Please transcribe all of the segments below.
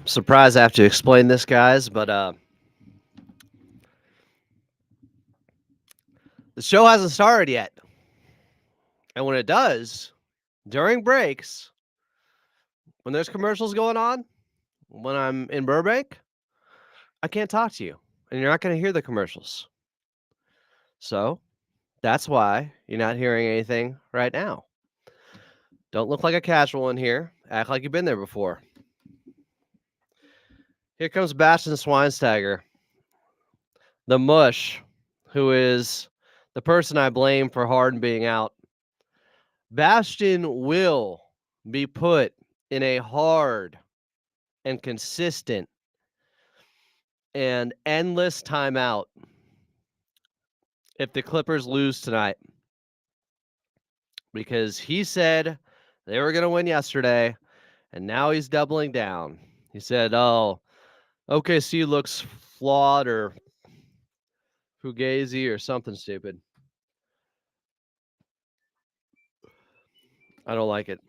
surprised I have to explain this, guys, but the show hasn't started yet. And when it does, during breaks, when there's commercials going on, when I'm in Burbank, I can't talk to you, and you're not going to hear the commercials. So that's why you're not hearing anything right now. Don't look like a casual in here. Act like you've been there before. Here comes Bastian Schweinsteiger, the mush, who is the person I blame for Harden being out. Bastian will be put in a hard and consistent and endless timeout if the Clippers lose tonight, because he said they were going to win yesterday, and now he's doubling down. He said, oh, OKC looks flawed or fugazi or something stupid. I don't like it.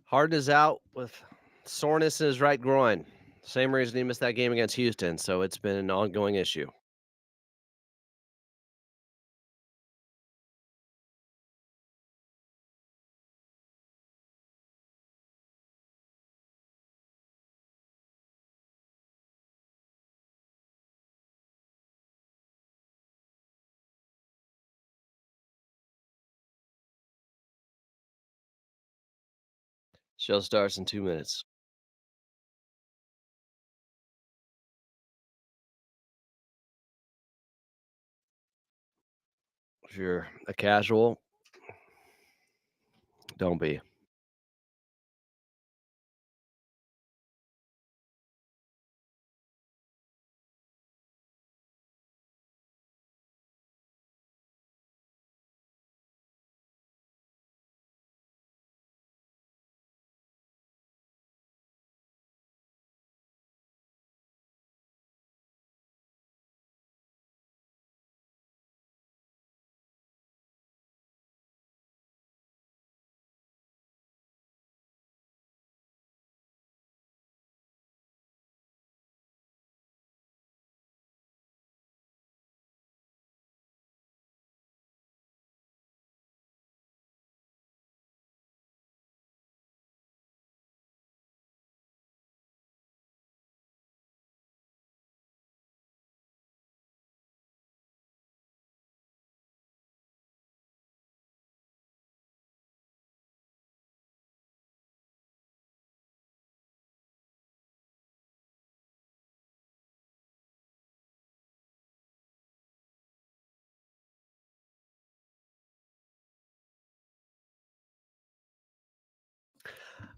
Harden is out with soreness in his right groin. Same reason he missed that game against Houston, so it's been an ongoing issue. Show starts in 2 minutes. If you're a casual, don't be.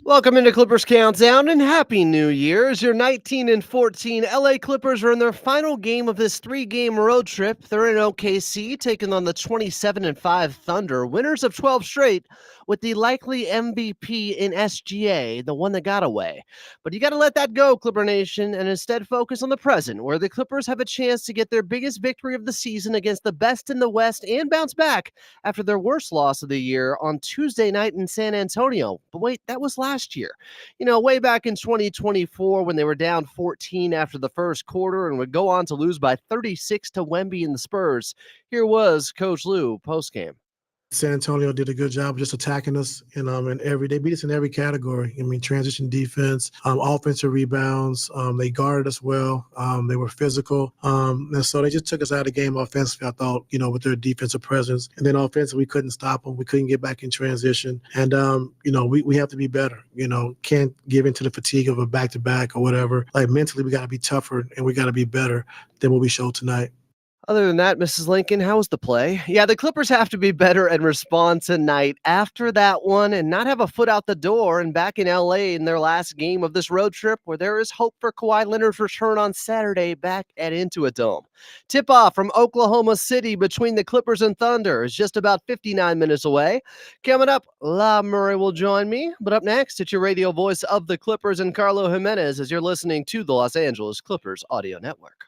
Welcome into Clippers Countdown and Happy New Year. As your 19-14 LA Clippers are in their final game of this 3-game road trip. They're in OKC, taking on the 27-5 Thunder, winners of 12 straight, with the likely MVP in SGA, the one that got away. But you got to let that go, Clipper Nation, and instead focus on the present, where the Clippers have a chance to get their biggest victory of the season against the best in the West and bounce back after their worst loss of the year on Tuesday night in San Antonio. But wait, that was last year. Way back in 2024 when they were down 14 after the first quarter and would go on to lose by 36 to Wemby and the Spurs. Here was Coach Lue postgame. San Antonio did a good job just attacking us, and they beat us in every category. Transition defense, offensive rebounds. They guarded us well. They were physical, and so they just took us out of the game offensively. I thought, with their defensive presence, and then offensively we couldn't stop them. We couldn't get back in transition, and we have to be better. Can't give into the fatigue of a back-to-back or whatever. Like mentally, we got to be tougher and we got to be better than what we showed tonight. Other than that, Mrs. Lincoln, how was the play? Yeah, the Clippers have to be better and respond tonight after that one and not have a foot out the door and back in LA in their last game of this road trip where there is hope for Kawhi Leonard's return on Saturday back at Intuit Dome. Tip-off from Oklahoma City between the Clippers and Thunder is just about 59 minutes away. Coming up, Law Murray will join me. But up next, it's your radio voice of the Clippers and Carlo Jimenez as you're listening to the Los Angeles Clippers Audio Network.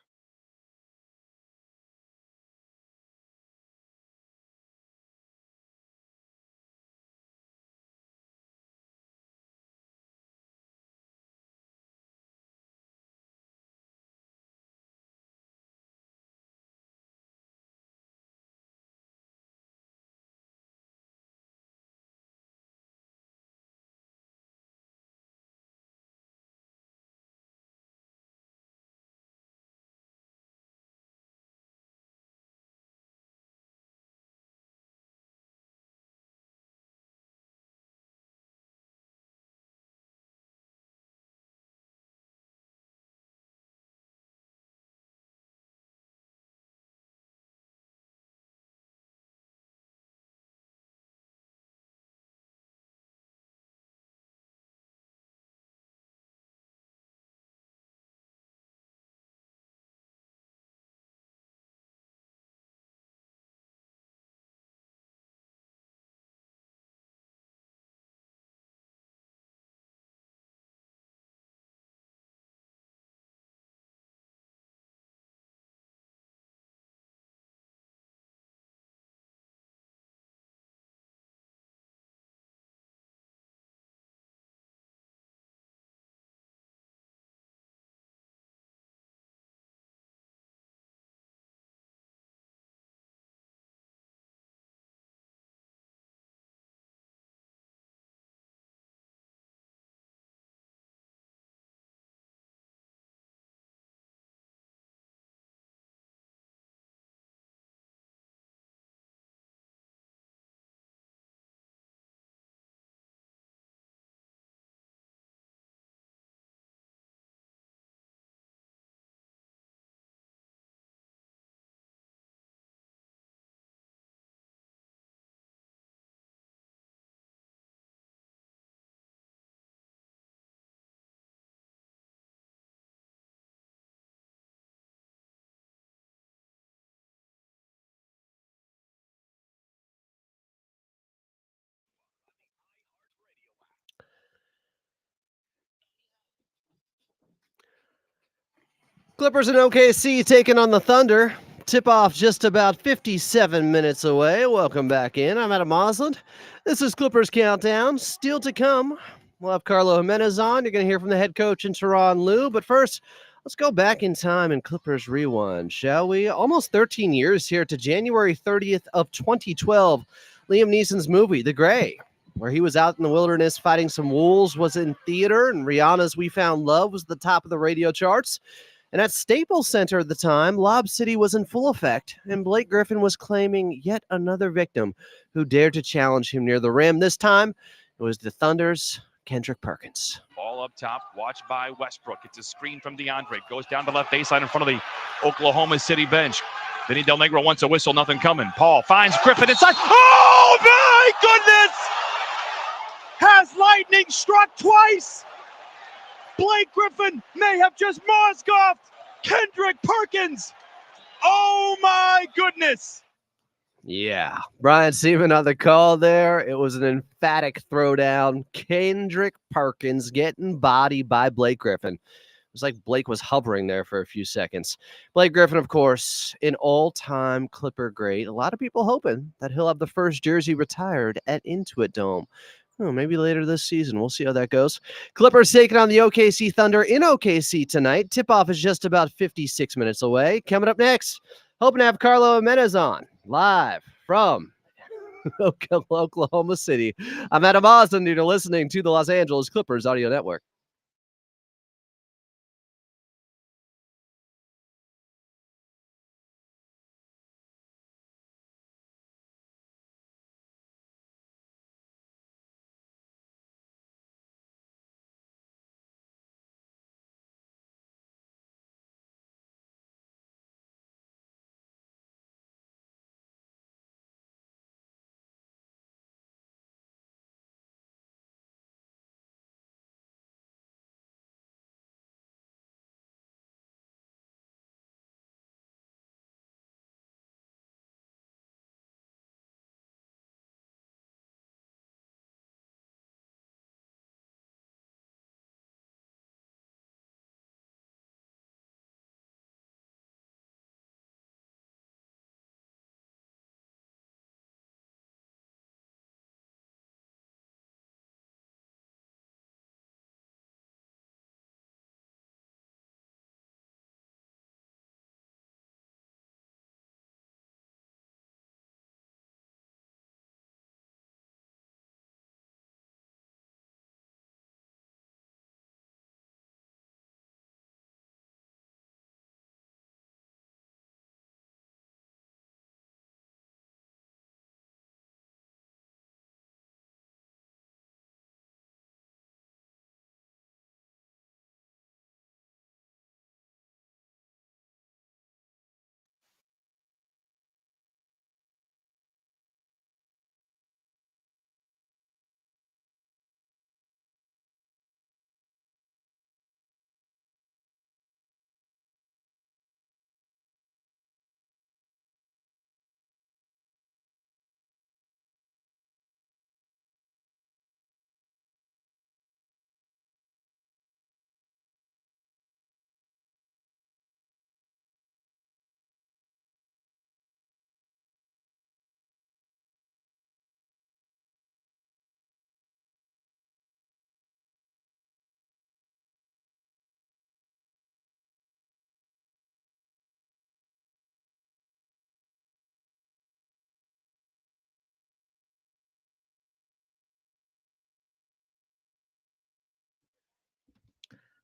Clippers and OKC taking on the Thunder. Tip-off just about 57 minutes away. Welcome back in. I'm Adam Osland. This is Clippers Countdown. Still to come, we'll have Carlo Jimenez on. You're going to hear from the head coach and Tyronn Lue. But first, let's go back in time in Clippers Rewind, shall we? Almost 13 years here to January 30th of 2012. Liam Neeson's movie, The Gray, where he was out in the wilderness fighting some wolves, was in theater, and Rihanna's We Found Love was the top of the radio charts. And at Staples Center at the time, Lob City was in full effect, and Blake Griffin was claiming yet another victim who dared to challenge him near the rim. This time, it was the Thunder's Kendrick Perkins. Ball up top, watched by Westbrook. It's a screen from DeAndre. Goes down the left baseline in front of the Oklahoma City bench. Vinny Del Negro wants a whistle, nothing coming. Paul finds Griffin inside. Oh, my goodness! Has lightning struck twice? Blake Griffin may have just Mozgov Kendrick Perkins. Oh my goodness. Yeah. Brian Seaman on the call there. It was an emphatic throwdown. Kendrick Perkins getting bodied by Blake Griffin. It was like Blake was hovering there for a few seconds. Blake Griffin, of course, an all-time Clipper great. A lot of people hoping that he'll have the first jersey retired at Intuit Dome. Oh, maybe later this season. We'll see how that goes. Clippers taking on the OKC Thunder in OKC tonight. Tip-off is just about 56 minutes away. Coming up next, hoping to have Carlo Jimenez on live from Oklahoma City. I'm Adam Osland, and you're listening to the Los Angeles Clippers Audio Network.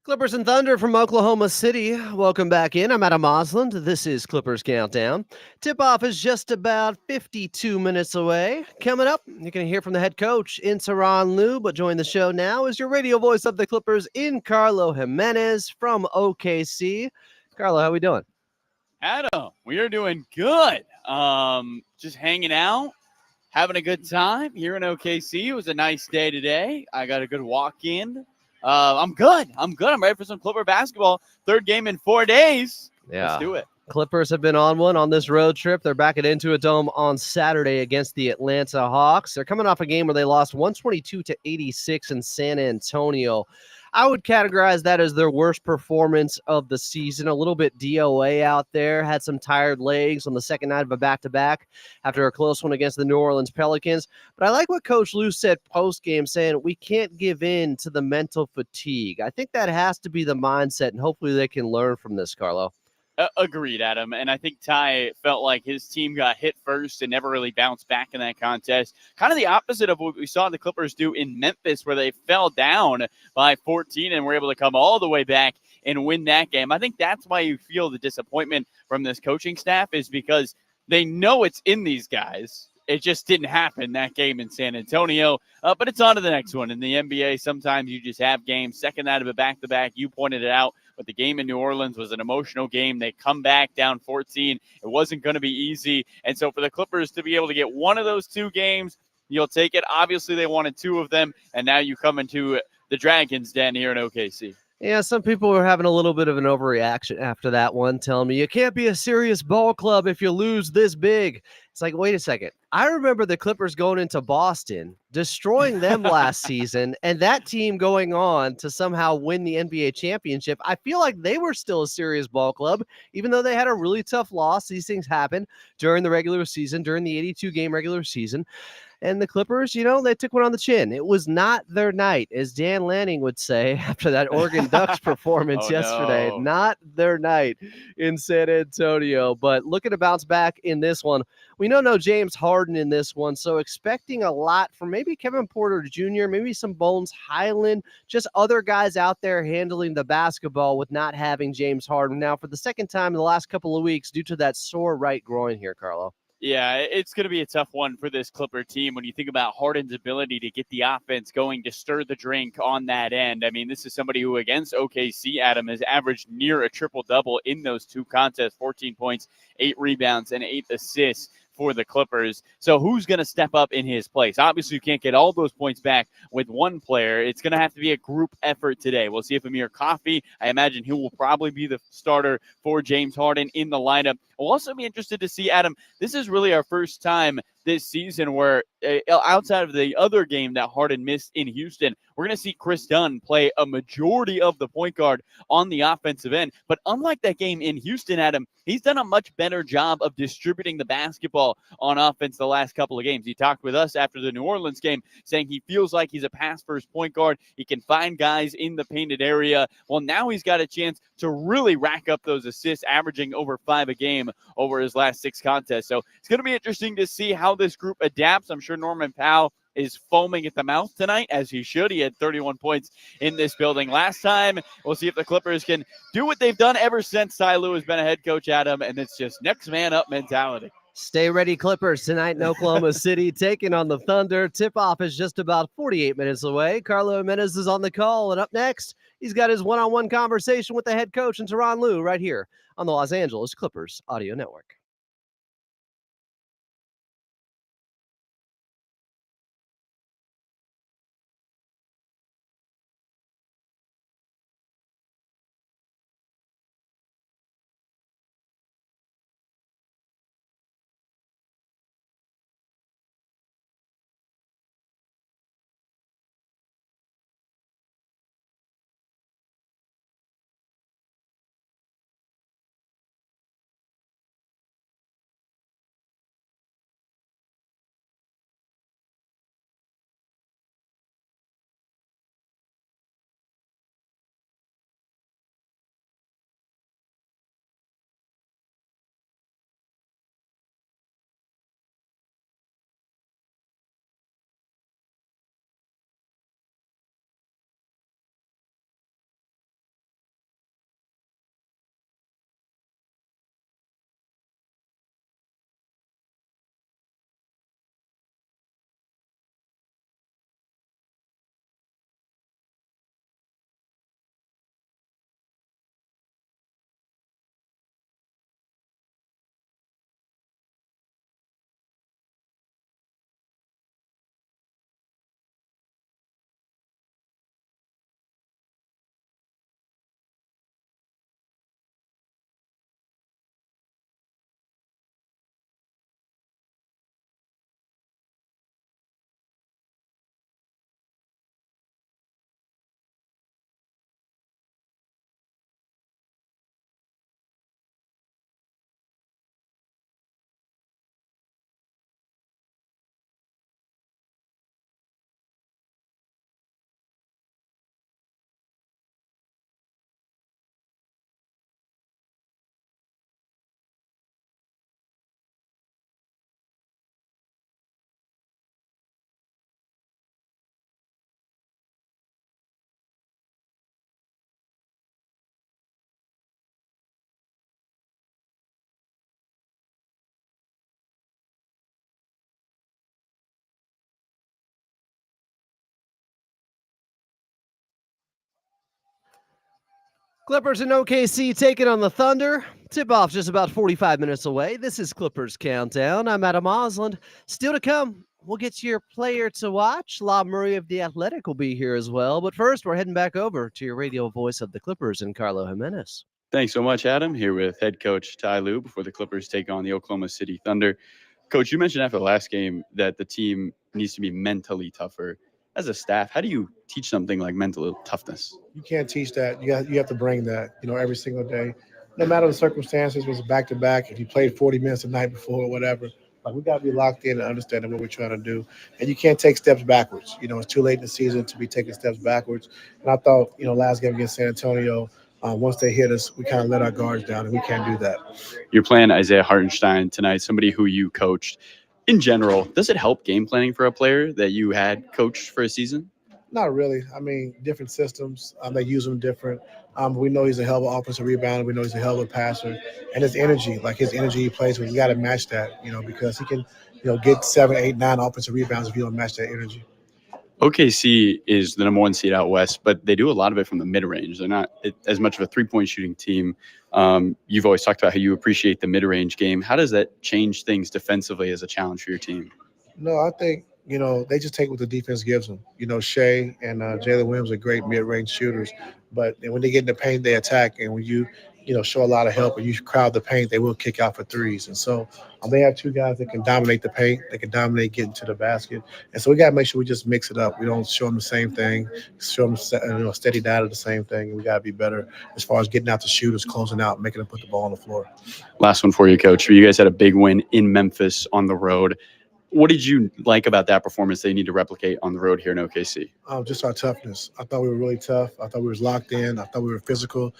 Clippers and Thunder from Oklahoma City. Welcome back in. I'm Adam Osland. This is Clippers Countdown. Tip-off is just about 52 minutes away. Coming up, you're going to hear from the head coach in Tyronn Lue, but join the show now is your radio voice of the Clippers in Carlo Jimenez from OKC. Carlo, how we doing? Adam, we are doing good. Just hanging out, having a good time here in OKC. It was a nice day today. I got a good walk in. I'm good. I'm ready for some Clipper basketball. Third game in 4 days. Yeah. Let's do it. Clippers have been on one on this road trip. They're back at Intuit Dome on Saturday against the Atlanta Hawks. They're coming off a game where they lost 122-86 in San Antonio. I would categorize that as their worst performance of the season. A little bit DOA out there. Had some tired legs on the second night of a back-to-back after a close one against the New Orleans Pelicans. But I like what Coach Lue said post-game, saying we can't give in to the mental fatigue. I think that has to be the mindset, and hopefully they can learn from this, Carlo. Agreed, Adam. And I think Ty felt like his team got hit first and never really bounced back in that contest. Kind of the opposite of what we saw the Clippers do in Memphis, where they fell down by 14 and were able to come all the way back and win that game. I think that's why you feel the disappointment from this coaching staff, is because they know it's in these guys. It just didn't happen that game in San Antonio, but it's on to the next one. In the NBA, sometimes you just have games. Second night of a back-to-back, you pointed it out, but the game in New Orleans was an emotional game. They come back down 14. It wasn't going to be easy. And so for the Clippers to be able to get one of those two games, you'll take it. Obviously, they wanted two of them, and now you come into the Dragons' den here in OKC. Yeah, some people were having a little bit of an overreaction after that one, telling me you can't be a serious ball club if you lose this big. It's like, wait a second. I remember the Clippers going into Boston, destroying them last season, and that team going on to somehow win the NBA championship. I feel like they were still a serious ball club, even though they had a really tough loss. These things happen during the regular season, during the 82-game regular season. And the Clippers, they took one on the chin. It was not their night, as Dan Lanning would say after that Oregon Ducks performance yesterday. No. Not their night in San Antonio. But looking to bounce back in this one. We know no James Harden in this one, so expecting a lot from maybe Kevin Porter Jr., maybe some Bones Highland, just other guys out there handling the basketball with not having James Harden. Now, for the second time in the last couple of weeks, due to that sore right groin here, Carlo. Yeah, it's going to be a tough one for this Clipper team when you think about Harden's ability to get the offense going, to stir the drink on that end. I mean, this is somebody who against OKC, Adam, has averaged near a triple-double in those two contests, 14 points, 8 rebounds, and 8 assists for the Clippers. So who's going to step up in his place? Obviously, you can't get all those points back with one player. It's going to have to be a group effort today. We'll see if Amir Coffey, I imagine he will probably be the starter for James Harden in the lineup. We'll also be interested to see, Adam, this is really our first time this season where outside of the other game that Harden missed in Houston, we're going to see Chris Dunn play a majority of the point guard on the offensive end. But unlike that game in Houston, Adam, he's done a much better job of distributing the basketball on offense the last couple of games. He talked with us after the New Orleans game saying he feels like he's a pass-first point guard. He can find guys in the painted area. Well, now he's got a chance to really rack up those assists, averaging over 5 a game over his last 6 contests. So it's going to be interesting to see how this group adapts. I'm sure Norman Powell is foaming at the mouth tonight, as he should. He had 31 points in this building last time. We'll see if the Clippers can do what they've done ever since Tyronn Lue has been a head coach, Adam, and it's just next man up mentality. Stay ready, Clippers, tonight in Oklahoma City, taking on the Thunder. Tip-off is just about 48 minutes away. Carlo Jimenez is on the call, and up next, he's got his one-on-one conversation with the head coach and Tyronn Lue right here on the Los Angeles Clippers Audio Network. Clippers and OKC taking on the Thunder. Tip-off just about 45 minutes away. This is Clippers Countdown. I'm Adam Osland. Still to come, We'll get to your player to watch. Law Murray of The Athletic will be here as well. But first, we're heading back over to your radio voice of the Clippers and Carlo Jimenez. Thanks so much, Adam. Here with head coach Tyronn Lue before the Clippers take on the Oklahoma City Thunder. Coach, you mentioned after the last game that the team needs to be mentally tougher. As a staff, how do you teach something like mental toughness? You can't teach that. You have to bring that, every single day. No matter the circumstances, was back-to-back, if you played 40 minutes the night before or whatever, we got to be locked in and understanding what we're trying to do. And you can't take steps backwards. It's too late in the season to be taking steps backwards. And I thought, last game against San Antonio, once they hit us, we kind of let our guards down, and we can't do that. You're playing Isaiah Hartenstein tonight, somebody who you coached. In general, does it help game planning for a player that you had coached for a season? Not really. Different systems. They use them different. We know he's a hell of an offensive rebounder. We know he's a hell of a passer. And his energy he plays with, you got to match that, because he can, get 7, 8, 9 offensive rebounds if you don't match that energy. OKC is the number 1 seed out west, but they do a lot of it from the mid-range. They're not as much of a three-point shooting team. You've always talked about how you appreciate the mid-range game. How does that change things defensively as a challenge for your team? No, I think, they just take what the defense gives them. Shea and Jalen Williams are great mid-range shooters, but when they get in the paint, they attack. And when you, show a lot of help and you crowd the paint, they will kick out for threes. And so they have 2 guys that can dominate the paint. They can dominate getting to the basket. And so we got to make sure we just mix it up. We don't show them the same thing, show them steady data the same thing. And we got to be better as far as getting out the shooters, closing out, making them put the ball on the floor. Last one for you, Coach. You guys had a big win in Memphis on the road. What did you like about that performance that you need to replicate on the road here in OKC? Just our toughness. I thought we were really tough. I thought we was locked in. I thought we were physical.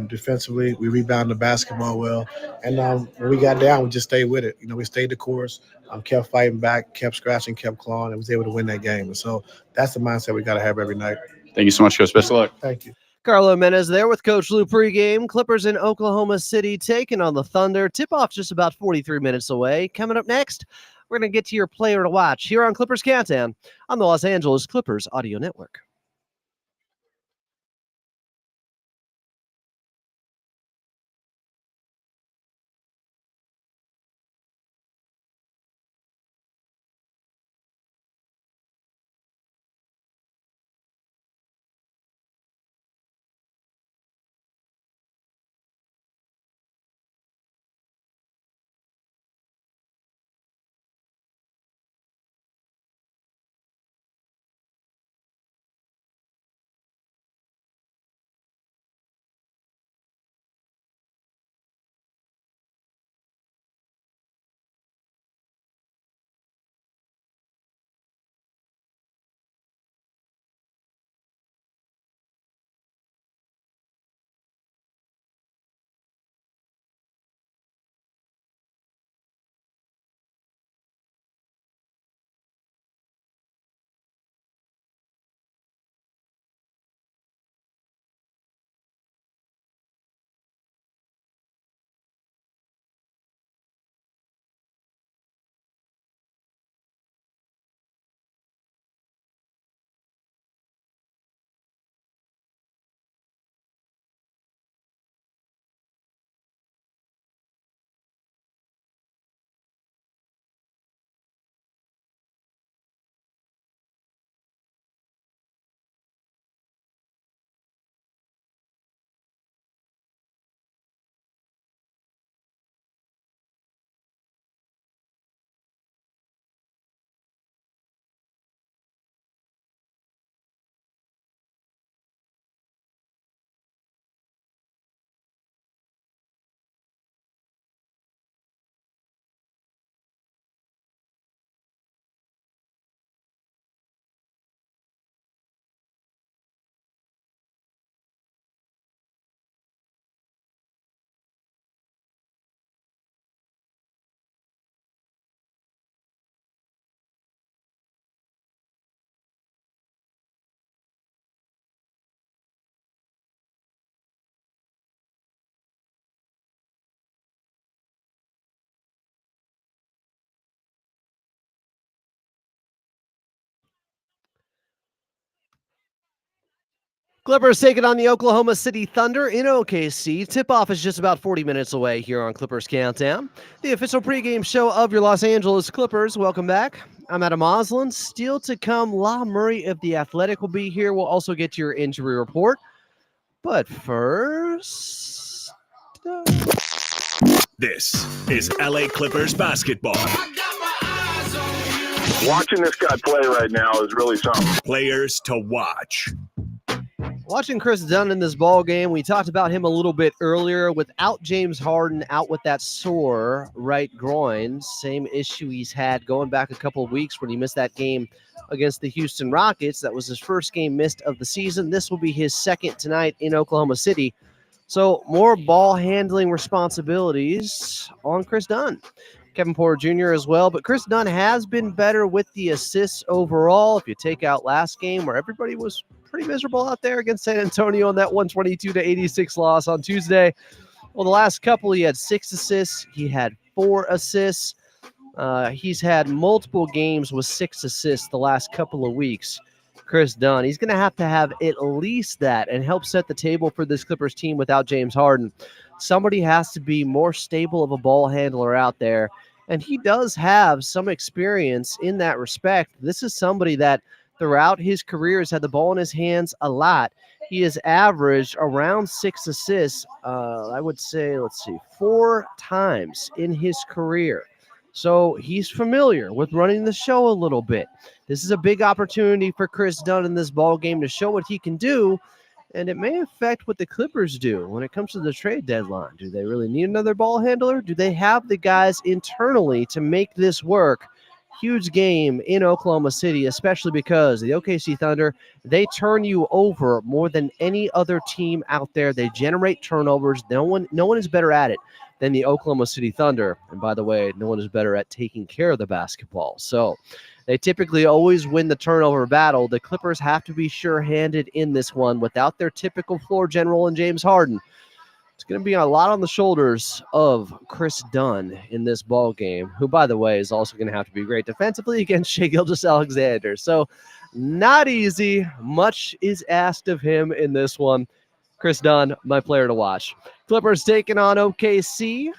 Defensively, we rebounded the basketball well. And when we got down, we just stayed with it. We stayed the course, kept fighting back, kept scratching, kept clawing, and was able to win that game. And so that's the mindset we got to have every night. Thank you so much, Coach. Best of luck. Thank you. Carlo Jimenez there with Coach Lue pregame. Clippers in Oklahoma City taking on the Thunder. Tip-off just about 43 minutes away. Coming up next, we're going to get to your player to watch here on Clippers Countdown on the Los Angeles Clippers Audio Network. Clippers taking on the Oklahoma City Thunder in OKC. Tip-off is just about 40 minutes away here on Clippers Countdown, the official pregame show of your Los Angeles Clippers. Welcome back. I'm Adam Oslin. Still to come, Law Murray of The Athletic will be here. We'll also get to your injury report. But first... This is LA Clippers basketball. Watching this guy play right now is really something. Players to watch. Watching Chris Dunn in this ball game, we talked about him a little bit earlier. Without James Harden, out with that sore right groin, same issue he's had going back a couple of weeks when he missed that game against the Houston Rockets. That was his first game missed of the season. This will be his second tonight in Oklahoma City. So more ball handling responsibilities on Chris Dunn. Kevin Porter Jr. as well, but Chris Dunn has been better with the assists overall. If you take out last game where everybody was pretty miserable out there against San Antonio on that 122-86 loss on Tuesday. Well, the last couple, he had 6 assists. He had 4 assists. He's had multiple games with 6 assists the last couple of weeks. Chris Dunn, he's going to have at least that and help set the table for this Clippers team without James Harden. Somebody has to be more stable of a ball handler out there, and he does have some experience in that respect. This is somebody that throughout his career has had the ball in his hands a lot. He has averaged around 6 assists, I would say, 4 times in his career. So he's familiar with running the show a little bit. This is a big opportunity for Chris Dunn in this ball game to show what he can do, and it may affect what the Clippers do when it comes to the trade deadline. Do they really need another ball handler? Do they have the guys internally to make this work? Huge game in Oklahoma City, especially because the OKC Thunder, they turn you over more than any other team out there. They generate turnovers. No one is better at it than the Oklahoma City Thunder. And by the way, no one is better at taking care of the basketball. So they typically always win the turnover battle. The Clippers have to be sure-handed in this one without their typical floor general and James Harden. It's going to be a lot on the shoulders of Chris Dunn in this ball game, who, by the way, is also going to have to be great defensively against Shai Gilgeous-Alexander. So not easy. Much is asked of him in this one. Chris Dunn, my player to watch. Clippers taking on OKC.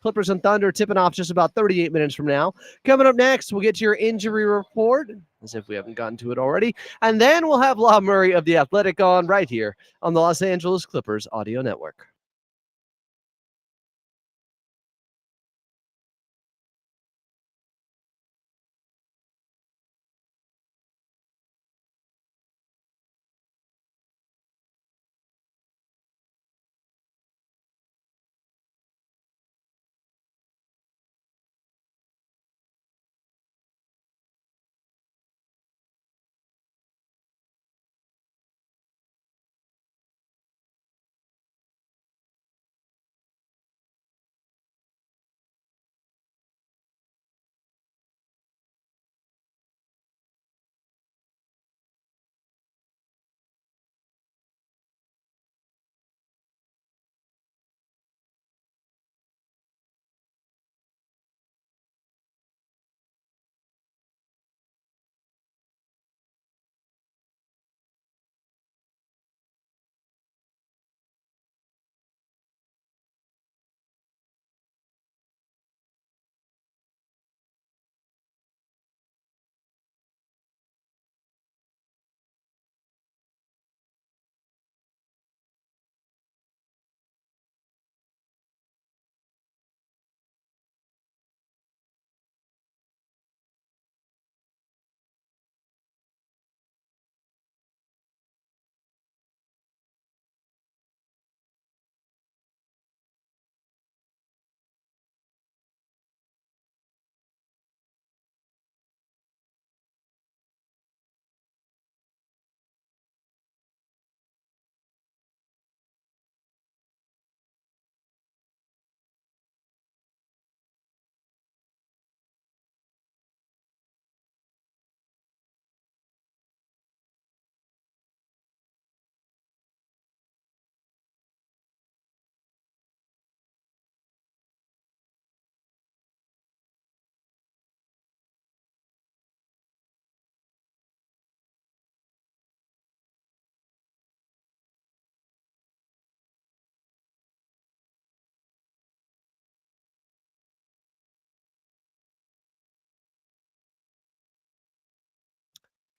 Clippers and Thunder tipping off just about 38 minutes from now. Coming up next, we'll get to your injury report, as if we haven't gotten to it already. And then we'll have Law Murray of The Athletic on right here on the Los Angeles Clippers Audio Network.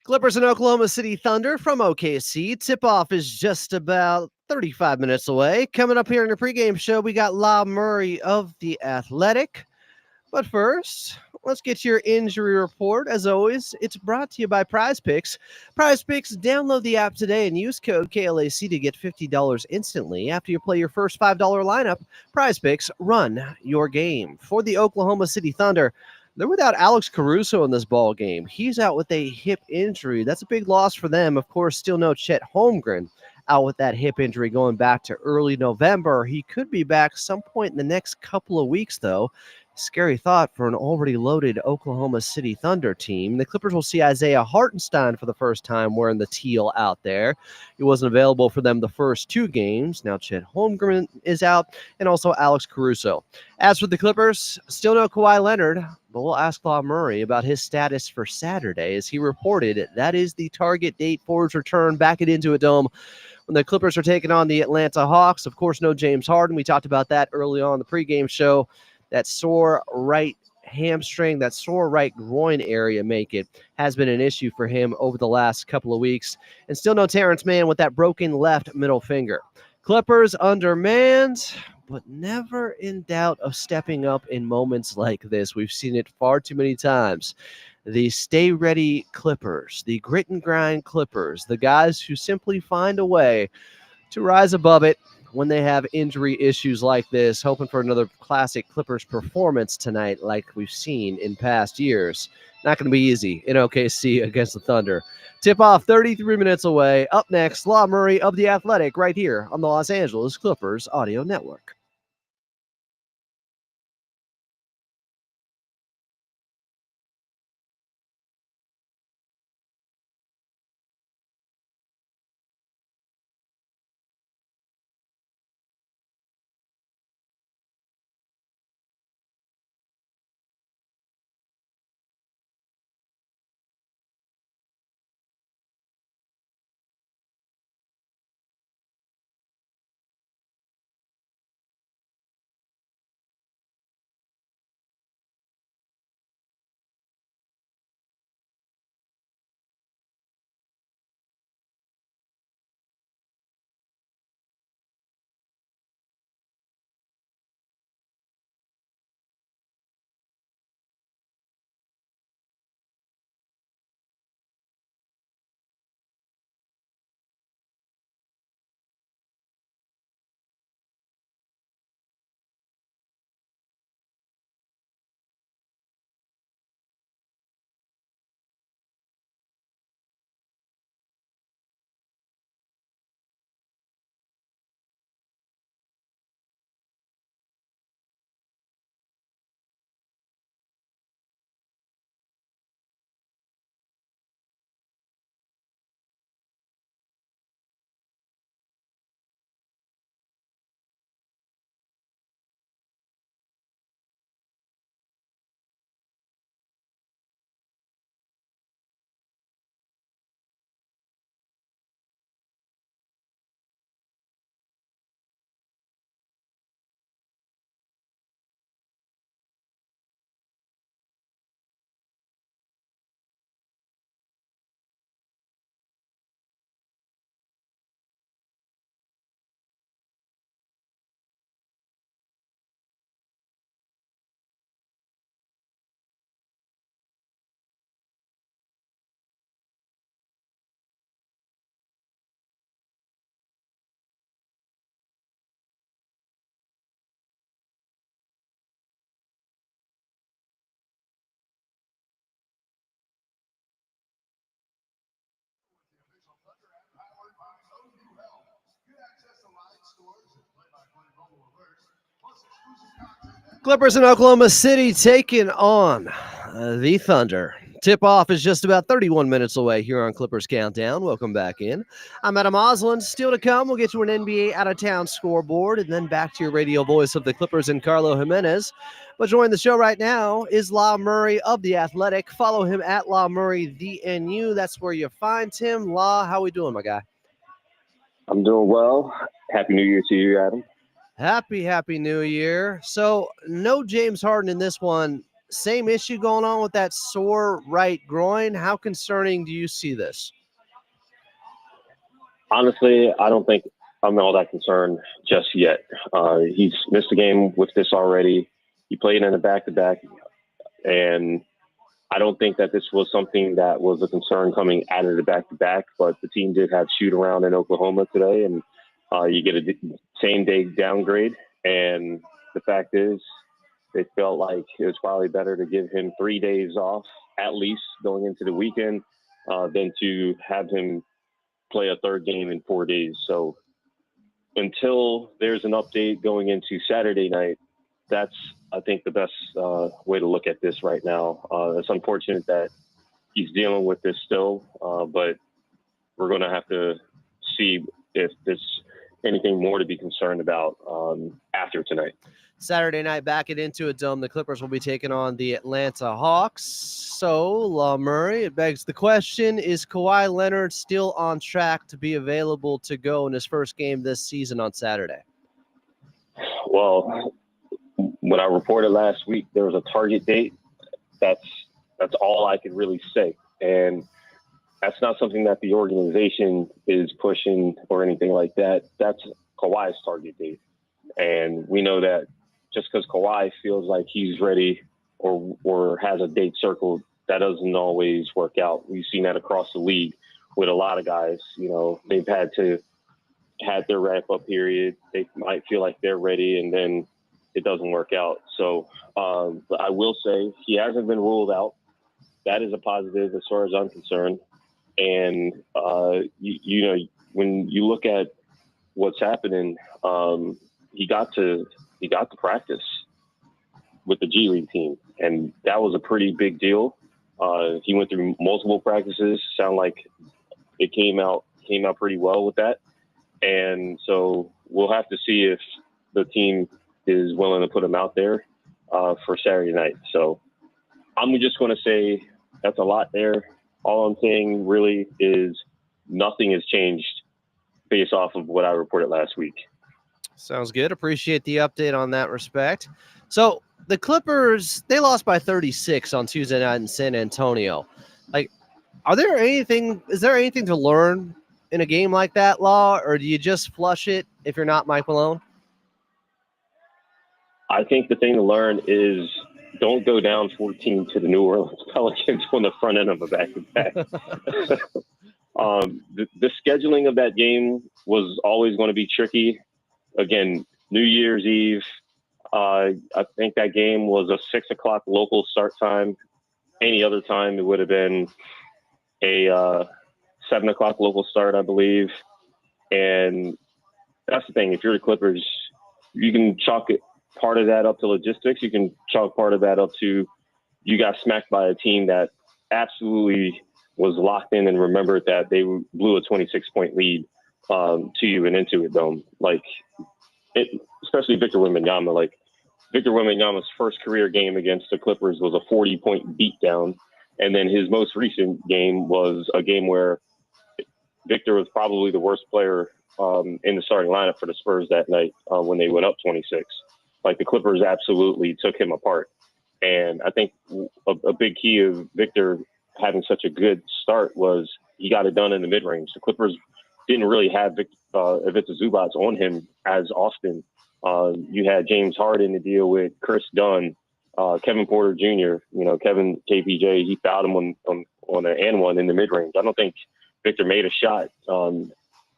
Clippers and Oklahoma City Thunder from OKC. Tip-off is just about 35 minutes away. Coming up here in the pregame show, we got Law Murray of The Athletic. But first, let's get to your injury report. As always, it's brought to you by Prize Picks. Prize Picks, download the app today and use code KLAC to get $50 instantly after you play your first $5 lineup. Prize Picks, run your game. For the Oklahoma City Thunder, they're without Alex Caruso in this ball game. He's out with a hip injury. That's a big loss for them. Of course, still no Chet Holmgren out with that hip injury going back to early November. He could be back some point in the next couple of weeks, though. Scary thought for an already loaded Oklahoma City Thunder team. The Clippers will see Isaiah Hartenstein for the first time wearing the teal out there. He wasn't available for them the first two games. Now Chet Holmgren is out, and also Alex Caruso. As for the Clippers, still no Kawhi Leonard, but we'll ask Law Murray about his status for Saturday, as he reported that is the target date for his return back into a dome when the Clippers are taking on the Atlanta Hawks. Of course, no James Harden. We talked about that early on in the pregame show. That sore right hamstring, that sore right groin area has been an issue for him over the last couple of weeks. And still no Terrence Mann with that broken left middle finger. Clippers undermanned, but never in doubt of stepping up in moments like this. We've seen it far too many times. The stay ready Clippers, the grit and grind Clippers, the guys who simply find a way to rise above it when they have injury issues like this, hoping for another classic Clippers performance tonight like we've seen in past years. Not going to be easy in OKC against the Thunder. Tip-off 33 minutes away. Up next, Law Murray of The Athletic right here on the Los Angeles Clippers Audio Network. Clippers in Oklahoma City taking on the Thunder. Tip-off is just about 31 minutes away here on Clippers Countdown. Welcome back in. I'm Adam Osland. Still to come, we'll get to an NBA out-of-town scoreboard and then back to your radio voice of the Clippers and Carlo Jimenez. But joining the show right now is Law Murray of The Athletic. Follow him at Law Murray DNU. That's where you find him. Law, how we doing, my guy? I'm doing well. Happy New Year to you, Adam. Happy New Year. So, no James Harden in this one. same issue going on with that sore right groin? How concerning do you see this? Honestly, I don't think I'm all that concerned just yet. He's missed a game with this already. He played in a back-to-back, and I don't think that this was something that was a concern coming out of the back-to-back, but the team did have shoot-around in Oklahoma today, and you get a same-day downgrade. And the fact is, they felt like it was probably better to give him 3 days off, at least going into the weekend, than to have him play a third game in 4 days. So until there's an update going into Saturday night, that's, I think, the best way to look at this right now. It's unfortunate that he's dealing with this still, but we're going to have to see if there's anything more to be concerned about after tonight. Saturday night, back it into a dome. The Clippers will be taking on the Atlanta Hawks. So, Law Murray, it begs the question, is Kawhi Leonard still on track to be available to go in his first game this season on Saturday? Well, when I reported last week, there was a target date. That's all I could really say. And that's not something that the organization is pushing or anything like that. That's Kawhi's target date. And we know that just because Kawhi feels like he's ready or has a date circled, that doesn't always work out. We've seen that across the league with a lot of guys. You know, they've had their ramp-up period. They might feel like they're ready, and then it doesn't work out. So but I will say he hasn't been ruled out. That is a positive as far as I'm concerned. And, you know, when you look at what's happening, he got to practice with the G League team, and that was a pretty big deal. He went through multiple practices. Sound like it came out pretty well with that. And so we'll have to see if the team is willing to put him out there for Saturday night. So I'm just going to say that's a lot there. All I'm saying really is nothing has changed based off of what I reported last week. Sounds good. Appreciate the update on that respect. So the Clippers, they lost by 36 on Tuesday night in San Antonio. Like, is there anything to learn in a game like that, Law, or do you just flush it if you're not Mike Malone? I think the thing to learn is don't go down 14 to the New Orleans Pelicans on the front end of a back-to-back. The scheduling of that game was always going to be tricky. Again, New Year's Eve, I think that game was a 6 o'clock local start time. Any other time, it would have been a 7 o'clock local start, I believe. And that's the thing. If you're the Clippers, you can chalk it part of that up to logistics. You can chalk part of that up to you got smacked by a team that absolutely was locked in and remembered that they blew a 26-point lead to you and into it, Dome. Like, especially Victor Wembanyama. Like, Victor Wembanyama's first career game against the Clippers was a 40-point beatdown. And then his most recent game was a game where Victor was probably the worst player in the starting lineup for the Spurs that night when they went up 26. Like, the Clippers absolutely took him apart. And I think a big key of Victor having such a good start was he got it done in the mid-range. The Clippers didn't really have Ivica Zubac on him as often. You had James Harden to deal with, Chris Dunn, Kevin Porter Jr., Kevin KPJ. He fouled him on an and one in the mid-range. I don't think Victor made a shot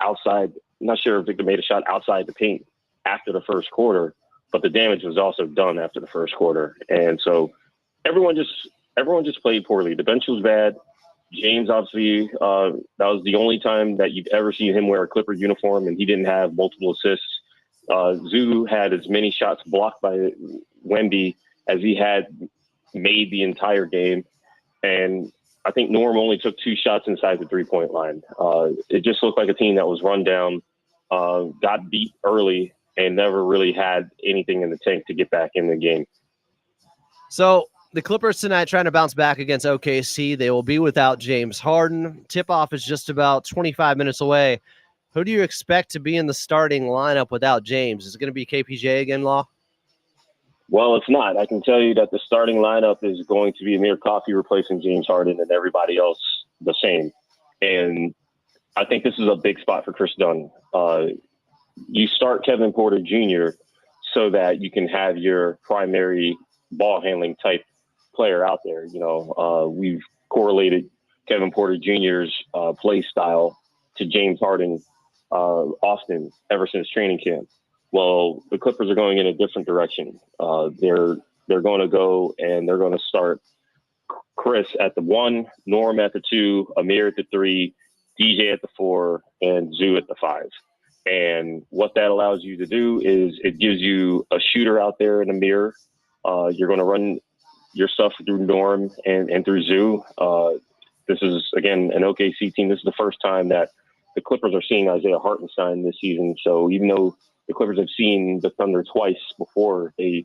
outside. I'm not sure if Victor made a shot outside the paint after the first quarter, but the damage was also done after the first quarter. And so everyone just played poorly. The bench was bad. James, obviously, that was the only time that you've ever seen him wear a Clipper uniform, and he didn't have multiple assists. Zoo had as many shots blocked by Wemby as he had made the entire game. And I think Norm only took 2 shots inside the 3-point line. It just looked like a team that was run down, got beat early, and never really had anything in the tank to get back in the game. So the Clippers tonight trying to bounce back against OKC. They will be without James Harden. Tip-off is just about 25 minutes away. Who do you expect to be in the starting lineup without James? Is it going to be KPJ again, Law? Well, it's not. I can tell you that the starting lineup is going to be Amir Coffey replacing James Harden and everybody else the same. And I think this is a big spot for Chris Dunn. You start Kevin Porter Jr. so that you can have your primary ball handling type player out there. We've correlated Kevin Porter Jr.'s play style to James Harden often ever since training camp. Well, the Clippers are going in a different direction. They're going to go and they're going to start Chris at the 1, Norm at the 2, Amir at the 3, DJ at the 4, and Zoo at the 5. And what that allows you to do is it gives you a shooter out there in the mirror. You're going to run your stuff through Norm and through Zoo. This is, again, an OKC team. This is the first time that the Clippers are seeing Isaiah Hartenstein this season. So even though the Clippers have seen the Thunder twice before, they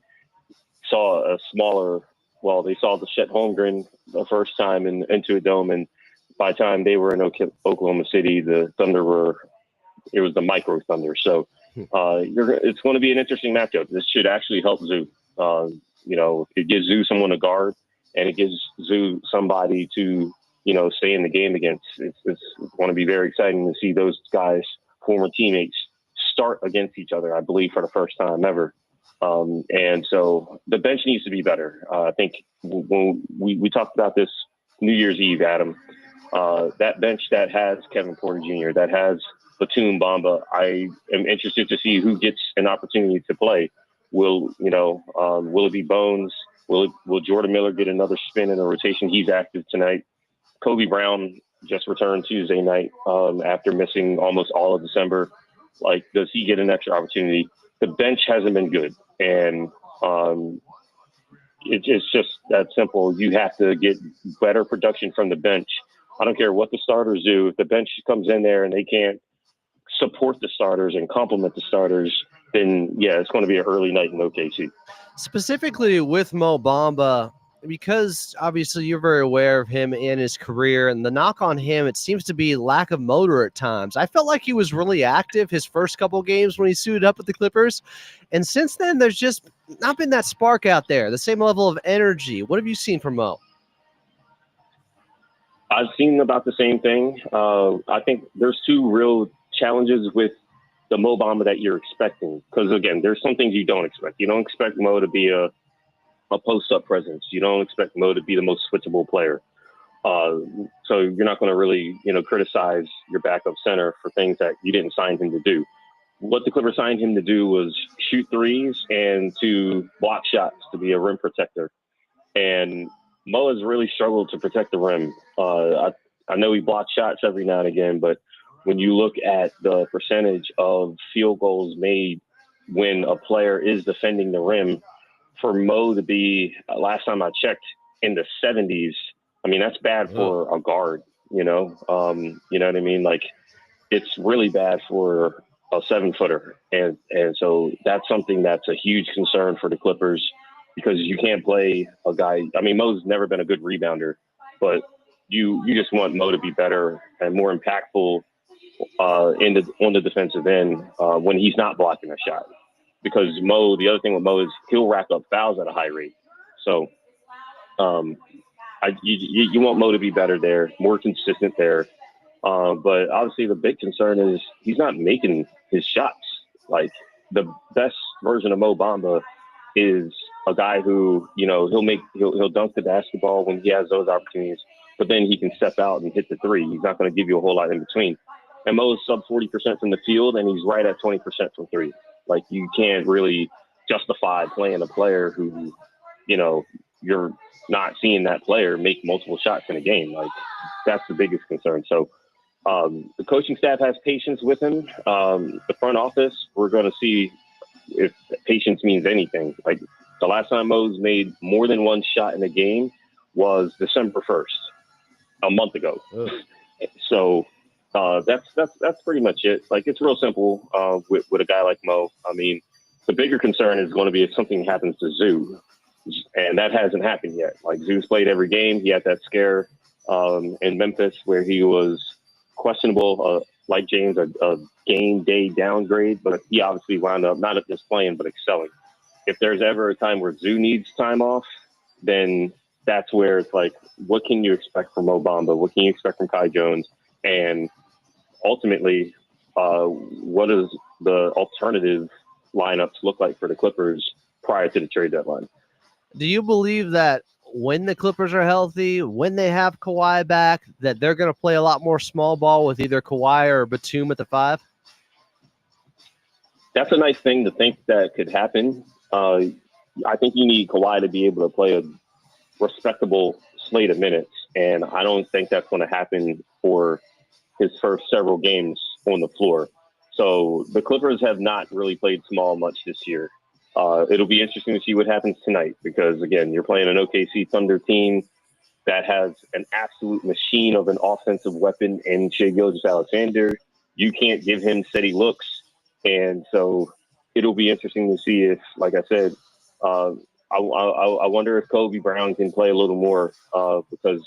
saw they saw the Chet Holmgren the first time into a dome. And by the time they were in Oklahoma City, the Thunder it was the micro Thunder. So it's going to be an interesting matchup. This should actually help Zoo. It gives Zoo someone to guard, and it gives Zoo somebody to, stay in the game against. It's going to be very exciting to see those guys, former teammates, start against each other, I believe, for the first time ever. And so the bench needs to be better. I think when we talked about this New Year's Eve, Adam, that bench that has Kevin Porter Jr., that has Batum Bamba, I am interested to see who gets an opportunity to play. Will it be Bones? Will Jordan Miller get another spin in the rotation? He's active tonight. Kobe Brown just returned Tuesday night after missing almost all of December. Does he get an extra opportunity? The bench hasn't been good, and it's just that simple. You have to get better production from the bench. I don't care what the starters do. If the bench comes in there and they can't support the starters and complement the starters, then it's going to be an early night in OKC. Specifically with Mo Bamba, because obviously you're very aware of him and his career, and the knock on him, it seems to be lack of motor at times. I felt like he was really active his first couple games when he suited up with the Clippers, and since then there's just not been that spark out there, the same level of energy. What have you seen from Mo? I've seen about the same thing. I think there's two real challenges with the Mo Bamba that you're expecting, because again, there's some things you don't expect. You don't expect Mo to be a post-up presence. You don't expect Mo to be the most switchable player. So you're not going to really, criticize your backup center for things that you didn't sign him to do. What the Clippers signed him to do was shoot threes and to block shots, to be a rim protector. And Mo has really struggled to protect the rim. I know he blocks shots every now and again, but when you look at the percentage of field goals made when a player is defending the rim, for Mo to be, last time I checked, in the 70s, I mean, that's bad for a guard, you know what I mean? It's really bad for a 7-footer. And so that's something that's a huge concern for the Clippers, because you can't play a guy. I mean, Mo's never been a good rebounder, but you just want Mo to be better and more impactful on the defensive end when he's not blocking a shot. Because Mo, the other thing with Mo is he'll rack up fouls at a high rate. So you want Mo to be better there, more consistent there. But obviously the big concern is he's not making his shots. The best version of Mo Bamba is a guy who, he'll dunk the basketball when he has those opportunities, but then he can step out and hit the three. He's not going to give you a whole lot in between. And Mo's sub 40% from the field, and he's right at 20% from three. You can't really justify playing a player who, you're not seeing that player make multiple shots in a game. That's the biggest concern. So the coaching staff has patience with him. The front office, we're going to see if patience means anything. The last time Mo's made more than one shot in a game was December 1st, a month ago. So that's pretty much it. It's real simple with a guy like Mo. I mean, the bigger concern is going to be if something happens to Zoo, and that hasn't happened yet. Zoo's played every game. He had that scare in Memphis where he was questionable, like James, a game day downgrade, but he obviously wound up not just playing but excelling. if there's ever a time where Zoo needs time off, then that's where it's like, what can you expect from Mo Bamba? What can you expect from Kai Jones? And ultimately, what does the alternative lineups look like for the Clippers prior to the trade deadline? Do you believe that when the Clippers are healthy, when they have Kawhi back, that they're going to play a lot more small ball with either Kawhi or Batum at the 5? That's a nice thing to think that could happen. I think you need Kawhi to be able to play a respectable slate of minutes, and I don't think that's going to happen for his first several games on the floor. So the Clippers have not really played small much this year. It'll be interesting to see what happens tonight because, again, you're playing an OKC Thunder team that has an absolute machine of an offensive weapon in Shai Gilgeous-Alexander. You can't give him steady looks. And so it'll be interesting to see if, like I said, I wonder if Kobe Brown can play a little more because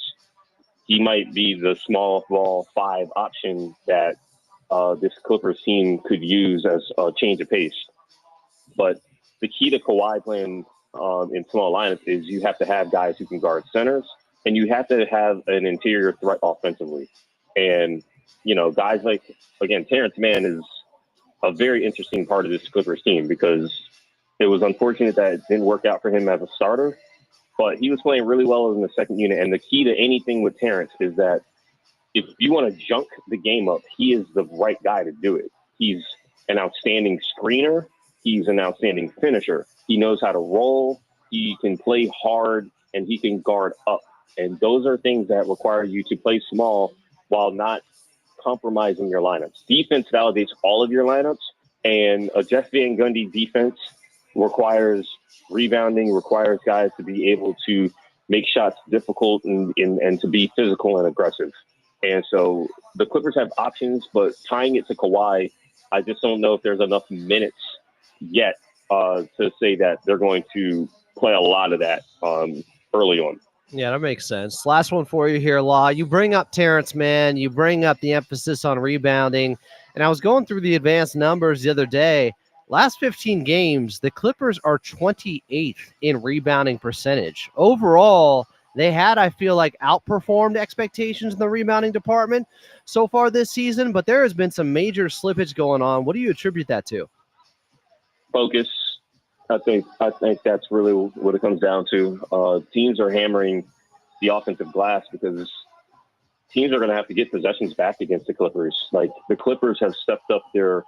he might be the small ball 5 option that this Clippers team could use as a change of pace. But the key to Kawhi playing in small lineups is you have to have guys who can guard centers, and you have to have an interior threat offensively. And, you know, guys like, again, Terrence Mann is a very interesting part of this Clippers team because it was unfortunate that it didn't work out for him as a starter, but he was playing really well in the second unit. And the key to anything with Terrence is that if you want to junk the game up, he is the right guy to do it. He's an outstanding screener. He's an outstanding finisher. He knows how to roll. He can play hard, and he can guard up. And those are things that require you to play small while not compromising your lineups. Defense validates all of your lineups, and a Jeff Van Gundy defense requires rebounding, requires guys to be able to make shots difficult and to be physical and aggressive. And so the Clippers have options, but tying it to Kawhi, I just don't know if there's enough minutes yet to say that they're going to play a lot of that early on. Yeah, that makes sense. Last one for you here, Law. You bring up Terrence Mann. You bring up the emphasis on rebounding. And I was going through the advanced numbers the other day. Last 15 games, the Clippers are 28th in rebounding percentage. Overall, they had, I feel like, outperformed expectations in the rebounding department so far this season, but there has been some major slippage going on. What do you attribute that to? Focus. I think that's really what it comes down to. Teams are hammering the offensive glass because teams are going to have to get possessions back against the Clippers. Like, the Clippers have stepped up their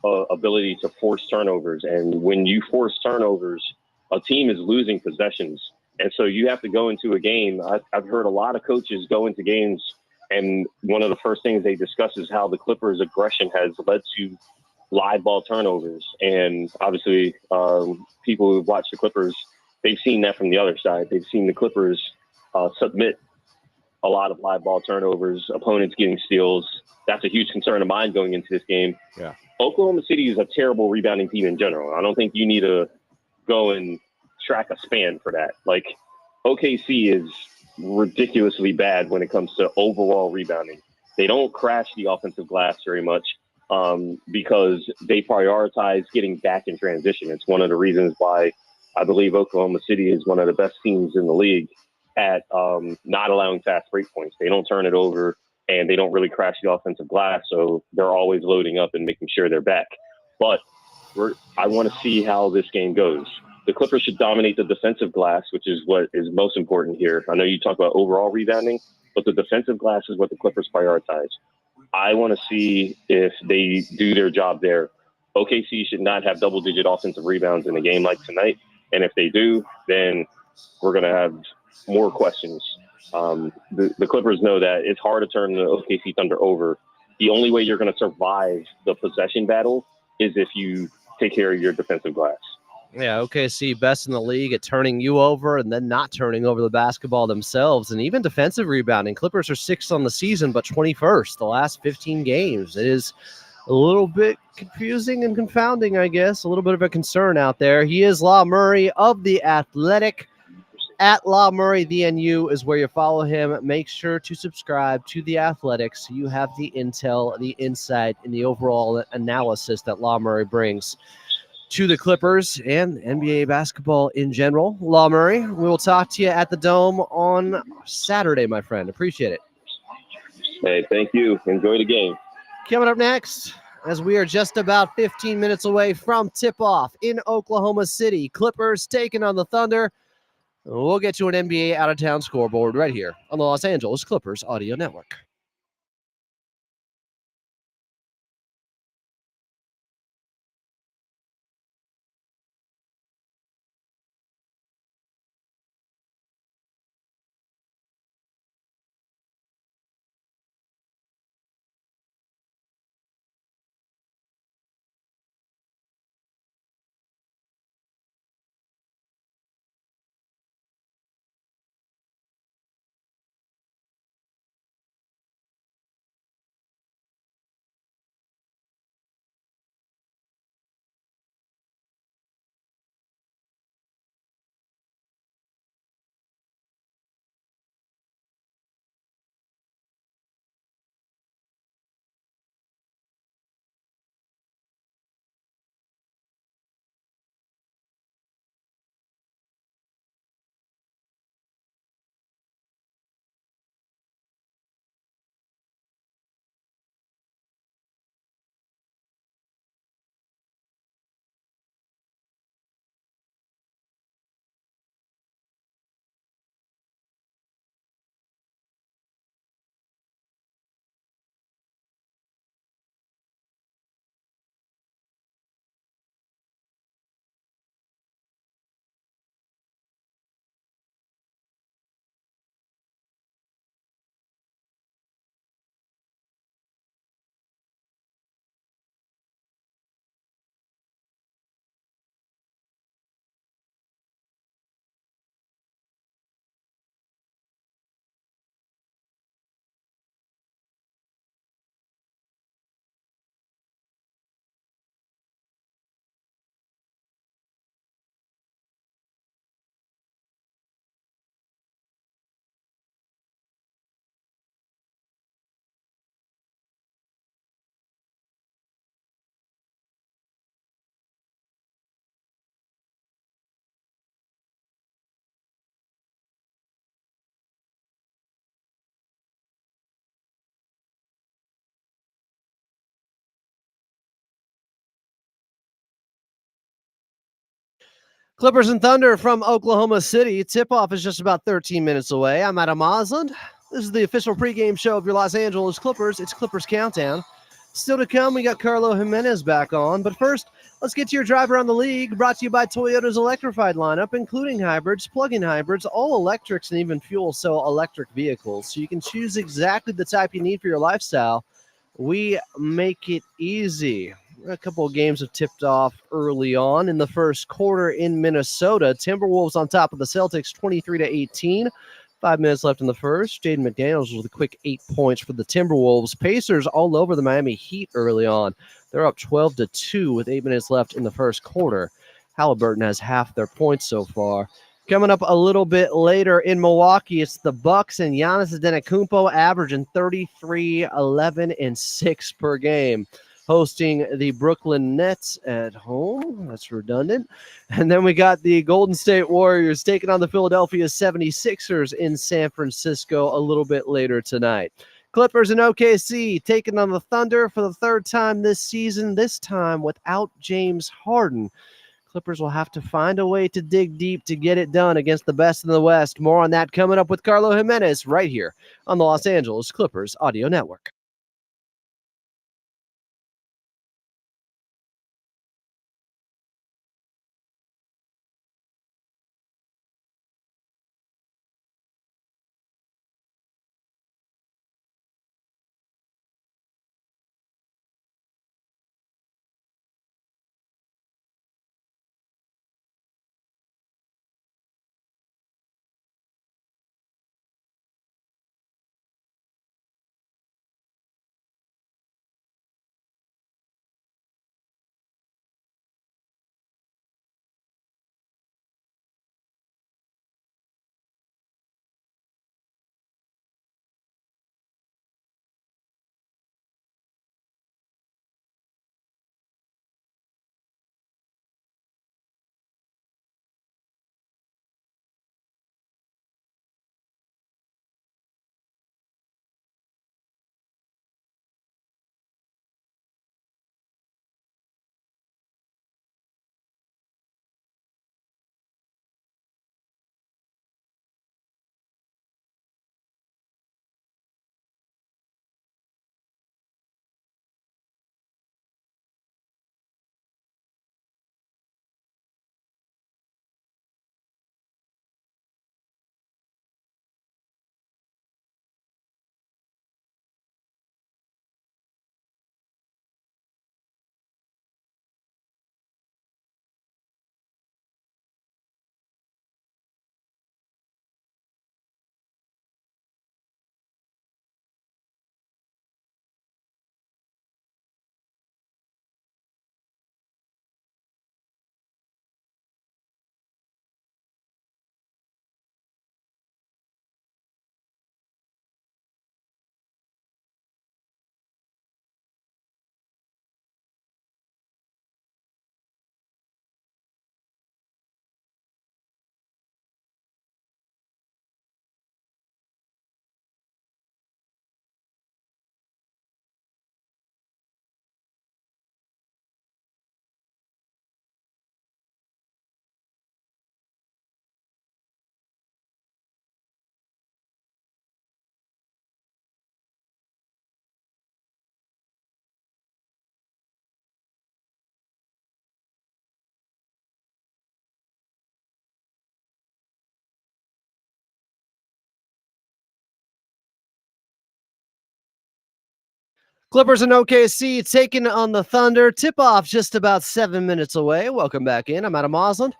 ability to force turnovers. And when you force turnovers, a team is losing possessions. And so you have to go into a game. I've heard a lot of coaches go into games, and one of the first things they discuss is how the Clippers' aggression has led to live ball turnovers. And obviously, people who've watched the Clippers, they've seen that from the other side. They've seen the Clippers submit a lot of live ball turnovers, opponents getting steals. That's a huge concern of mine going into this game. Yeah. Oklahoma City is a terrible rebounding team in general. I don't think you need to go and track a span for that. Like, OKC is ridiculously bad when it comes to overall rebounding. They don't crash the offensive glass very much because they prioritize getting back in transition. It's one of the reasons why I believe Oklahoma City is one of the best teams in the league at not allowing fast break points. They don't turn it over, and they don't really crash the offensive glass, so they're always loading up and making sure they're back. But I want to see how this game goes. The Clippers should dominate the defensive glass, which is what is most important here. I know you talk about overall rebounding, but the defensive glass is what the Clippers prioritize. I want to see if they do their job there. OKC should not have double-digit offensive rebounds in a game like tonight, and if they do, then we're going to have more questions. The Clippers know that it's hard to turn the OKC Thunder over. The only way you're going to survive the possession battle is if you take care of your defensive glass. Yeah, OKC best in the league at turning you over and then not turning over the basketball themselves. And even defensive rebounding. Clippers are 6th on the season, but 21st the last 15 games. It is a little bit confusing and confounding, I guess. A little bit of a concern out there. He is Law Murray of The Athletic. At Law Murray, the NU is where you follow him. Make sure to subscribe to The Athletic so you have the intel, the insight, and the overall analysis that Law Murray brings. to the Clippers and NBA basketball in general. Law Murray, we will talk to you at the Dome on Saturday, my friend. Appreciate it. Hey, thank you. Enjoy the game. Coming up next, as we are just about 15 minutes away from tip-off in Oklahoma City, Clippers taking on the Thunder. We'll get to an NBA out-of-town scoreboard right here on the Los Angeles Clippers Audio Network. Clippers and Thunder from Oklahoma City. Tip-off is just about 13 minutes away. I'm Adam Osland. This is the official pregame show of your Los Angeles Clippers. It's Clippers Countdown. Still to come, we got Carlo Jimenez back on. But first, let's get to your drive around the league. Brought to you by Toyota's electrified lineup, including hybrids, plug-in hybrids, all electrics, and even fuel cell electric vehicles. So you can choose exactly the type you need for your lifestyle. We make it easy. A couple of games have tipped off early on in the first quarter in Minnesota. Timberwolves on top of the Celtics 23-18. 5 minutes left in the first. Jaden McDaniels with a quick 8 points for the Timberwolves. Pacers all over the Miami Heat early on. They're up 12-2 with 8 minutes left in the first quarter. Halliburton has half their points so far. Coming up a little bit later in Milwaukee, it's the Bucks and Giannis Antetokounmpo averaging 33, 11, and 6 per game. Hosting the Brooklyn Nets at home. That's redundant. And then we got the Golden State Warriors taking on the Philadelphia 76ers in San Francisco a little bit later tonight. Clippers and OKC taking on the Thunder for the third time this season, this time without James Harden. Clippers will have to find a way to dig deep to get it done against the best in the West. More on that coming up with Carlo Jimenez right here on the Los Angeles Clippers Audio Network. Clippers and OKC taking on the Thunder. Tip-off just about 7 minutes away. Welcome back in. I'm Adam Osland.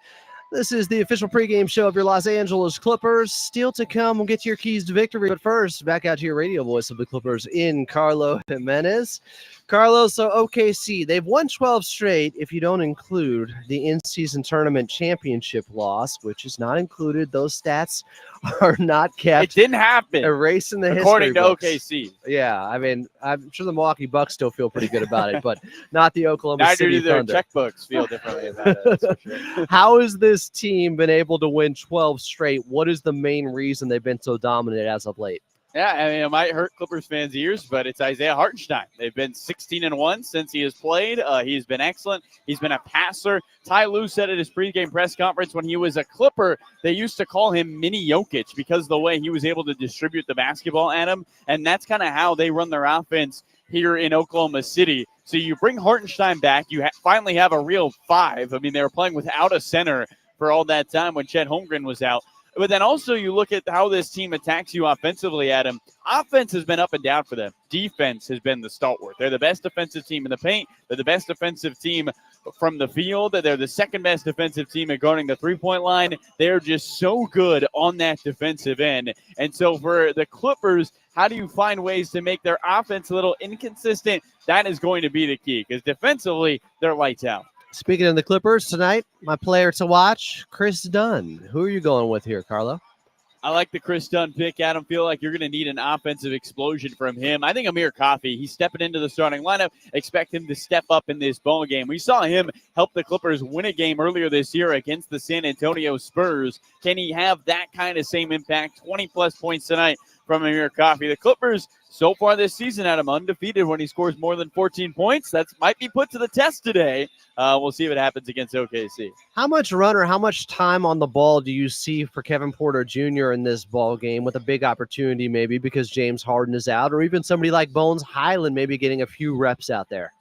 This is the official pregame show of your Los Angeles Clippers. Still to come, we'll get to your keys to victory. But first, back out to your radio voice of the Clippers in Carlo Jimenez. Carlo, so OKC, they've won 12 straight if you don't include the in-season tournament championship loss, which is not included. Those stats are not kept. It didn't happen, Erasing the according history to books. OKC. Yeah, I mean, I'm sure the Milwaukee Bucks still feel pretty good about it, but not the Oklahoma Neither City do their Thunder. checkbooks feel differently about it. That's for sure. How has this team been able to win 12 straight? What is the main reason they've been so dominant as of late? Yeah, I mean, it might hurt Clippers fans' ears, but it's Isaiah Hartenstein. They've been 16-1 since he has played. He's been excellent. He's been a passer. Tyronn Lue said at his pregame press conference when he was a Clipper, they used to call him Mini Jokic because of the way he was able to distribute the basketball at him, and that's kind of how they run their offense here in Oklahoma City. So you bring Hartenstein back. You finally have a real five. I mean, they were playing without a center for all that time when Chet Holmgren was out. But then also you look at how this team attacks you offensively, Adam. Offense has been up and down for them. Defense has been the stalwart. They're the best defensive team in the paint. They're the best defensive team from the field. They're the second best defensive team at guarding the three-point line. They're just so good on that defensive end. And so for the Clippers, how do you find ways to make their offense a little inconsistent? That is going to be the key because defensively, they're lights out. Speaking of the Clippers tonight, my player to watch, Chris Dunn. Who are you going with here, Carlo? I like the Chris Dunn pick, Adam. Feel like you're going to need an offensive explosion from him. I think Amir Coffey, he's stepping into the starting lineup. Expect him to step up in this ball game. We saw him help the Clippers win a game earlier this year against the San Antonio Spurs. Can he have that kind of same impact? 20-plus points tonight from Amir Coffey. The Clippers, so far this season, Adam, undefeated when he scores more than 14 points. That might be put to the test today. We'll see if it happens against OKC. How much run or how much time on the ball do you see for Kevin Porter Jr. in this ball game with a big opportunity maybe because James Harden is out, or even somebody like Bones Highland maybe getting a few reps out there?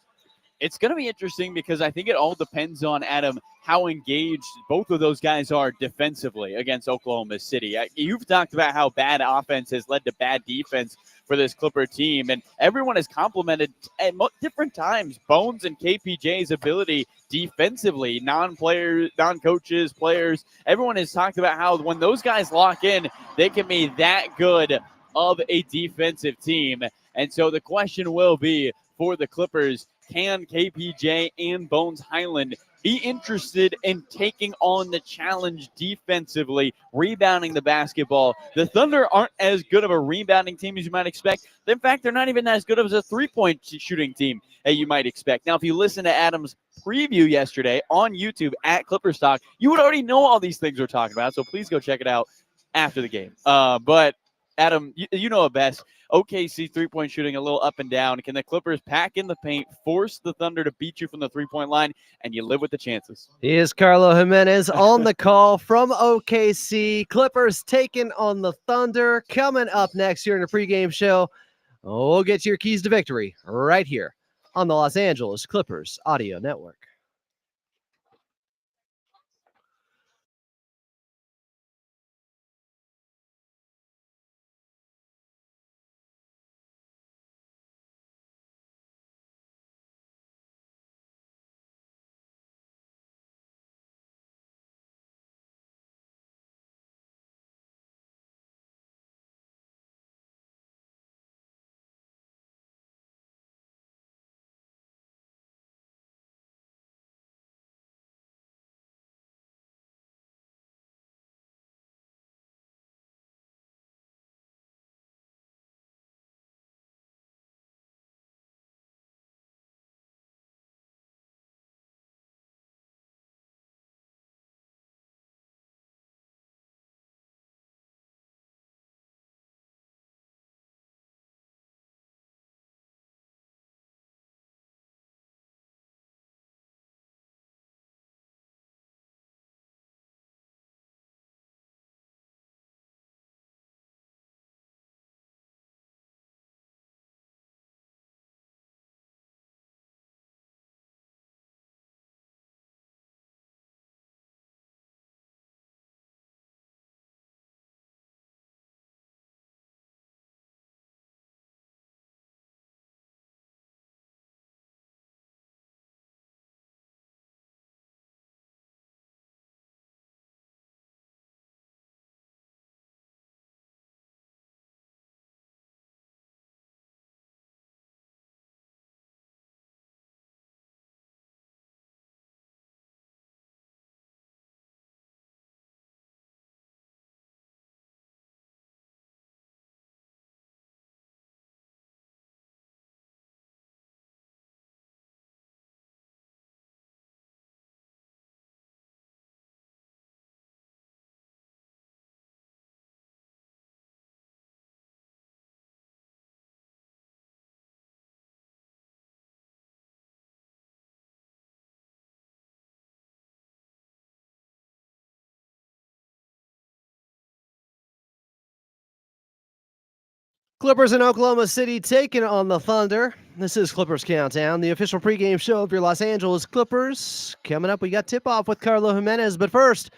It's going to be interesting because I think it all depends on, Adam, how engaged both of those guys are defensively against Oklahoma City. You've talked about how bad offense has led to bad defense for this Clipper team, and everyone has complimented at different times Bones and KPJ's ability defensively, non-players, non-coaches, players. Everyone has talked about how when those guys lock in, they can be that good of a defensive team. And so the question will be for the Clippers, can KPJ and Bones Highland be interested in taking on the challenge defensively, rebounding the basketball? The Thunder aren't as good of a rebounding team as you might expect. In fact, they're not even as good as a three-point shooting team as you might expect. Now, if you listen to Adam's preview yesterday on YouTube at Clippers Talk, you would already know all these things we're talking about, so please go check it out after the game. But Adam, you know it best. OKC three-point shooting a little up and down. Can the Clippers pack in the paint, force the Thunder to beat you from the three-point line, and you live with the chances? He is Carlo Jimenez on the call from OKC. Clippers taking on the Thunder. Coming up next here in the pregame show, we'll get to your keys to victory right here on the Los Angeles Clippers Audio Network. Clippers in Oklahoma City taking on the Thunder. This is Clippers Countdown, the official pregame show of your Los Angeles Clippers. Coming up, we got tip-off with Carlo Jimenez. But first,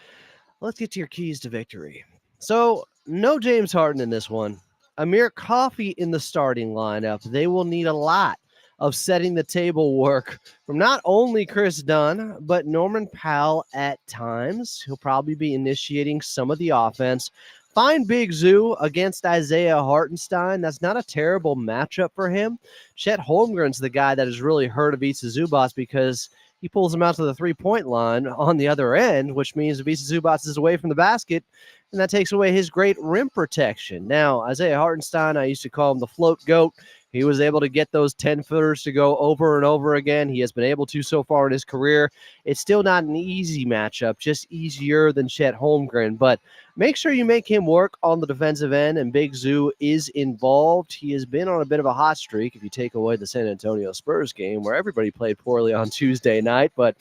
let's get to your keys to victory. So, no James Harden in this one. Amir Coffey in the starting lineup. They will need a lot of setting the table work from not only Chris Dunn, but Norman Powell at times. He'll probably be initiating some of the offense. Find Big Zoo against Isaiah Hartenstein. That's not a terrible matchup for him. Chet Holmgren's the guy that has really hurt Ivica Zubac because he pulls him out to the three-point line on the other end, which means Ivica Zubac is away from the basket, and that takes away his great rim protection. Now, Isaiah Hartenstein, I used to call him the float goat. He was able to get those 10-footers to go over and over again. He has been able to so far in his career. It's still not an easy matchup, just easier than Chet Holmgren. But make sure you make him work on the defensive end, and Big Zoo is involved. He has been on a bit of a hot streak if you take away the San Antonio Spurs game where everybody played poorly on Tuesday night. But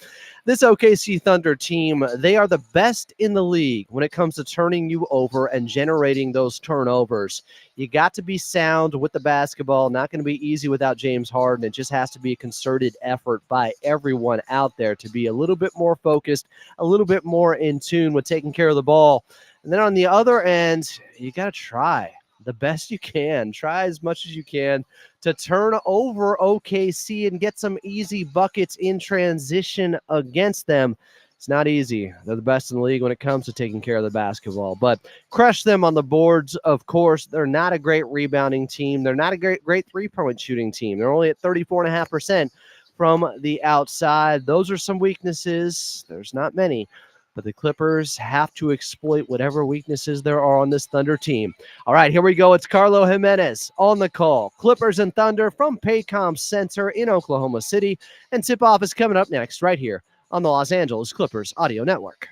this OKC Thunder team, they are the best in the league when it comes to turning you over and generating those turnovers. You got to be sound with the basketball. Not going to be easy without James Harden. It just has to be a concerted effort by everyone out there to be a little bit more focused, a little bit more in tune with taking care of the ball. And then on the other end, you got to try the best you can. Try as much as you can to turn over OKC and get some easy buckets in transition against them. It's not easy. They're the best in the league when it comes to taking care of the basketball. But crush them on the boards, of course. They're not a great rebounding team. They're not a great three-point shooting team. They're only at 34.5% from the outside. Those are some weaknesses. There's not many. But the Clippers have to exploit whatever weaknesses there are on this Thunder team. All right, here we go. It's Carlo Jimenez on the call. Clippers and Thunder from Paycom Center in Oklahoma City. And tip-off is coming up next right here on the Los Angeles Clippers Audio Network.